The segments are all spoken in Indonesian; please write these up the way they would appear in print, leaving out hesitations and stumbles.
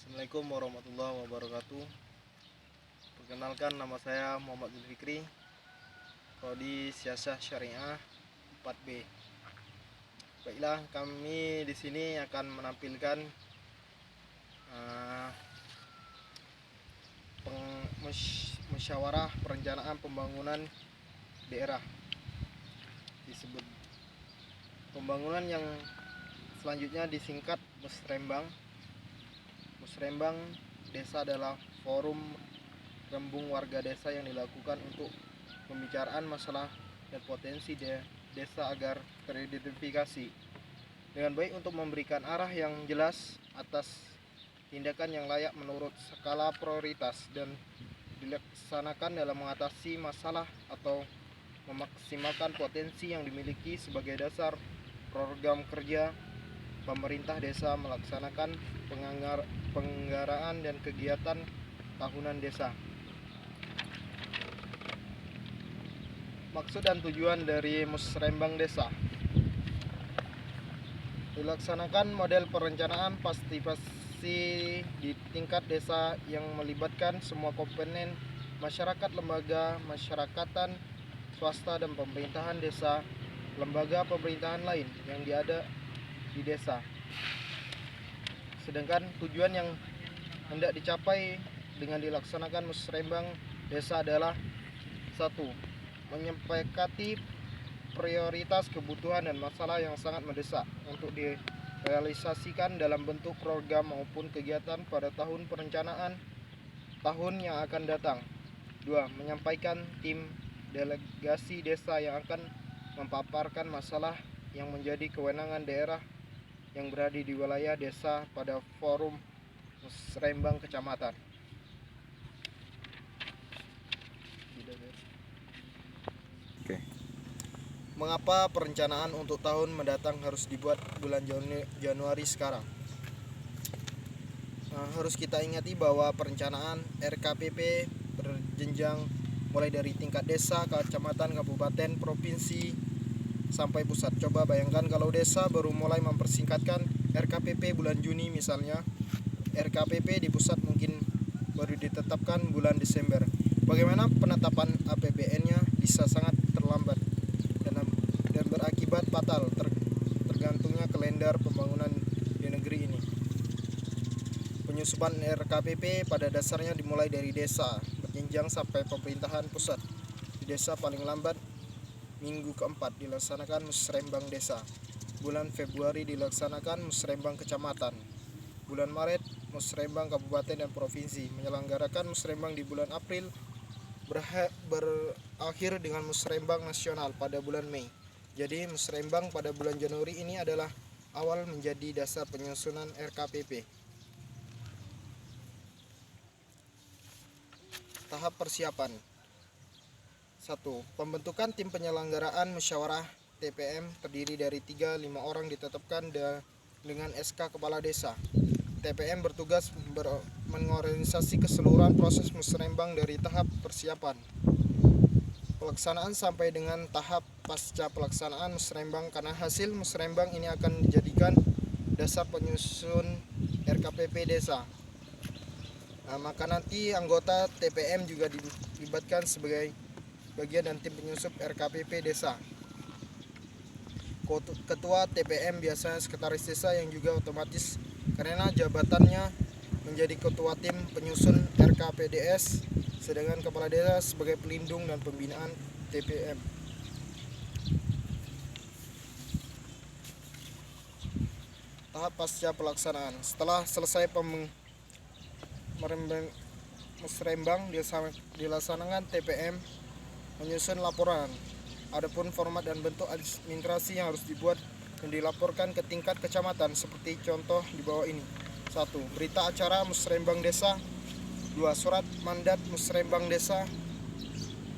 Assalamualaikum warahmatullahi wabarakatuh. Perkenalkan, nama saya Muhammad Zulfikri, Prodi Siasah Syariah 4B. Baiklah, kami di sini akan menampilkan musyawarah perencanaan pembangunan daerah. Disebut pembangunan yang selanjutnya disingkat Musrembang. Musrembang desa adalah forum rembung warga desa yang dilakukan untuk pembicaraan masalah dan potensi desa agar teridentifikasi dengan baik untuk memberikan arah yang jelas atas tindakan yang layak menurut skala prioritas dan dilaksanakan dalam mengatasi masalah atau memaksimalkan potensi yang dimiliki sebagai dasar program kerja pemerintah desa melaksanakan penganggaran dan kegiatan tahunan desa. Maksud dan tujuan dari Musrembang Desa: dilaksanakan model perencanaan partisipasi di tingkat desa yang melibatkan semua komponen masyarakat, lembaga masyarakatan, swasta dan pemerintahan desa, lembaga pemerintahan lain yang ada di desa. Sedangkan tujuan yang hendak dicapai dengan dilaksanakan Musrembang Desa adalah 1. Menyepakati prioritas kebutuhan dan masalah yang sangat mendesak untuk direalisasikan dalam bentuk program maupun kegiatan pada tahun perencanaan tahun yang akan datang. 2. Menyampaikan tim delegasi desa yang akan memaparkan masalah yang menjadi kewenangan daerah yang berada di wilayah desa pada forum Musrembang kecamatan. Oke. Mengapa perencanaan untuk tahun mendatang harus dibuat bulan Januari sekarang? Harus kita ingati bahwa perencanaan RKPP berjenjang mulai dari tingkat desa, kecamatan, kabupaten, provinsi, sampai pusat. Coba bayangkan kalau desa baru mulai mempersingkatkan RKPP bulan Juni misalnya, RKPP di pusat mungkin baru ditetapkan bulan Desember. Bagaimana penetapan APBN-nya bisa sangat terlambat dan berakibat fatal tergantungnya kalender pembangunan di negeri ini. Penyusupan RKPP pada dasarnya dimulai dari desa, berjenjang sampai pemerintahan pusat. Di desa paling lambat minggu keempat dilaksanakan Musrembang Desa. Bulan Februari dilaksanakan Musrembang Kecamatan. Bulan Maret Musrembang Kabupaten dan Provinsi. Menyelenggarakan Musrembang di bulan April, berakhir dengan Musrembang Nasional pada bulan Mei. Jadi Musrembang pada bulan Januari ini adalah awal menjadi dasar penyusunan RKPP. Tahap persiapan: 1. Pembentukan tim penyelenggaraan musyawarah TPM terdiri dari 3-5 orang ditetapkan dengan SK Kepala Desa. TPM bertugas mengorganisasi keseluruhan proses Musrembang dari tahap persiapan, pelaksanaan sampai dengan tahap pasca pelaksanaan Musrembang, karena hasil Musrembang ini akan dijadikan dasar penyusun RKPP desa. Maka nanti anggota TPM juga dilibatkan sebagai bagian dan tim penyusup RKPP desa. Ketua TPM biasanya sekretaris desa yang juga otomatis karena jabatannya menjadi ketua tim penyusun RKPDS, sedangkan kepala desa sebagai pelindung dan pembinaan TPM. Tahap pasca pelaksanaan: setelah selesai Musrembang dilaksanakan TPM menyusun laporan. Adapun format dan bentuk administrasi yang harus dibuat dan dilaporkan ke tingkat kecamatan seperti contoh di bawah ini. 1. Berita acara Musrembang Desa. 2. Surat mandat Musrembang Desa.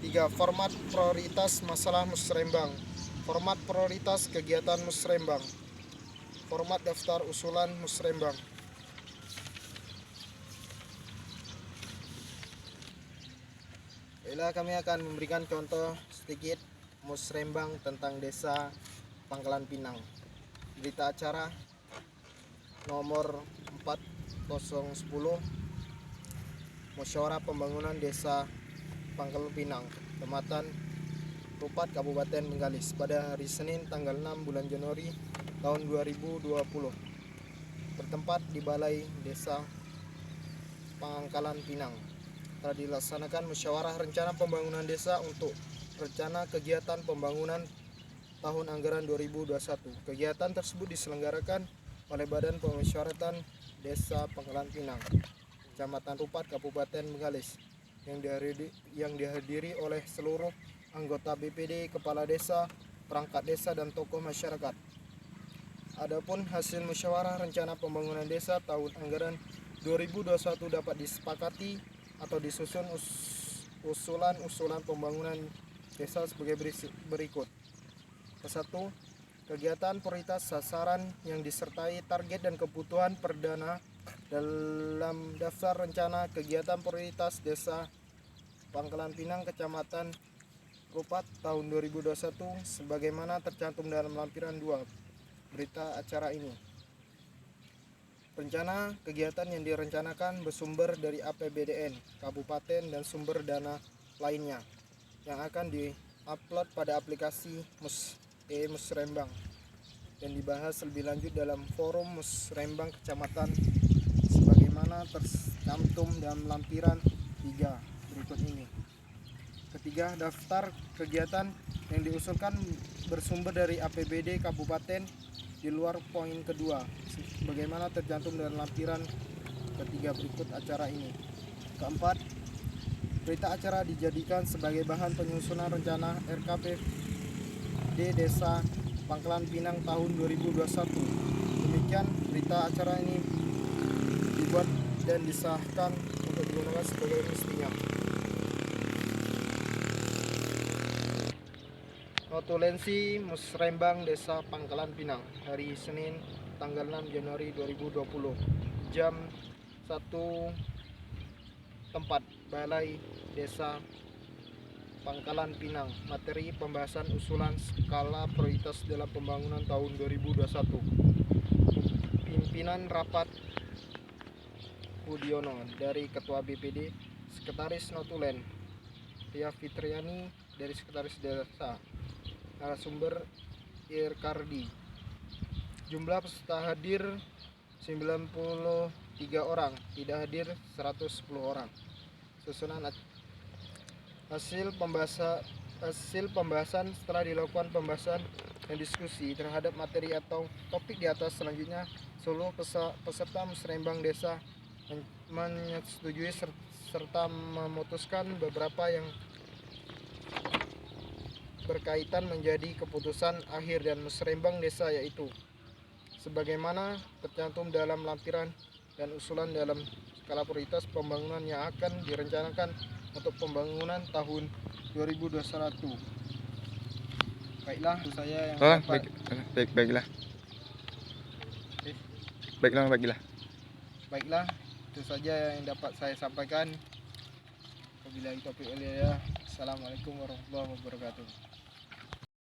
3. Format prioritas masalah Musrembang. Format prioritas kegiatan Musrembang. Format daftar usulan Musrembang. Baiklah, kami akan memberikan contoh sedikit Musrembang tentang desa Pangkalan Pinang. Berita acara nomor 4 Musyawarah Pembangunan Desa Pangkalan Pinang, Kecamatan Rupat, Kabupaten Bengkalis pada hari Senin tanggal 6 bulan Januari tahun 2020 bertempat di Balai Desa Pangkalan Pinang. Telah dilaksanakan musyawarah rencana pembangunan desa untuk rencana kegiatan pembangunan tahun anggaran 2021. Kegiatan tersebut diselenggarakan oleh Badan Pemusyawaratan Desa Pangkalan Pinang, Kecamatan Rupat, Kabupaten Bengkalis, yang dihadiri oleh seluruh anggota BPD, kepala desa, perangkat desa, dan tokoh masyarakat. Adapun hasil musyawarah rencana pembangunan desa tahun anggaran 2021 dapat disepakati atau disusun usulan pembangunan desa sebagai berikut. Kesatu, kegiatan prioritas sasaran yang disertai target dan kebutuhan perdana dalam daftar rencana kegiatan prioritas desa Pangkalan Pinang, Kecamatan Rupat tahun 2021 sebagaimana tercantum dalam lampiran 2 berita acara ini. Rencana kegiatan yang direncanakan bersumber dari APBDN Kabupaten dan sumber dana lainnya yang akan di-upload pada aplikasi Musrembang dan dibahas lebih lanjut dalam forum Musrembang Kecamatan sebagaimana tercantum dalam lampiran 3 berikut ini. Ketiga, daftar kegiatan yang diusulkan bersumber dari APBD Kabupaten di luar poin kedua sebagaimana tercantum dalam lampiran ketiga berikut acara ini. Keempat, berita acara dijadikan sebagai bahan penyusunan rencana RKPD Desa Pangkalan Pinang tahun 2021. Demikian berita acara ini dibuat dan disahkan untuk digunakan sebagai mestinya. Notulensi Musrembang Desa Pangkalan Pinang hari Senin tanggal 6 Januari 2020 jam 1 tempat Balai Desa Pangkalan Pinang. Materi pembahasan usulan skala prioritas dalam pembangunan tahun 2021. Pimpinan rapat Budiono dari Ketua BPD, Sekretaris Notulen Ria Fitriani dari Sekretaris Desa, narasumber Irkardi. Jumlah peserta hadir 93 orang, tidak hadir 110 orang. Susunan hasil pembahasan setelah dilakukan pembahasan dan diskusi terhadap materi atau topik di atas. Selanjutnya seluruh peserta musrembang desa menyetujui serta memutuskan beberapa yang berkaitan menjadi keputusan akhir dan musrembang desa, yaitu sebagaimana tercantum dalam lampiran dan usulan dalam skala prioritas pembangunan yang akan direncanakan untuk pembangunan tahun 2021. Baiklah, itu saya yang dapat. Baiklah, itu saja yang dapat saya sampaikan. Wabillahi taufiq wal hidayah. Assalamualaikum warahmatullahi wabarakatuh.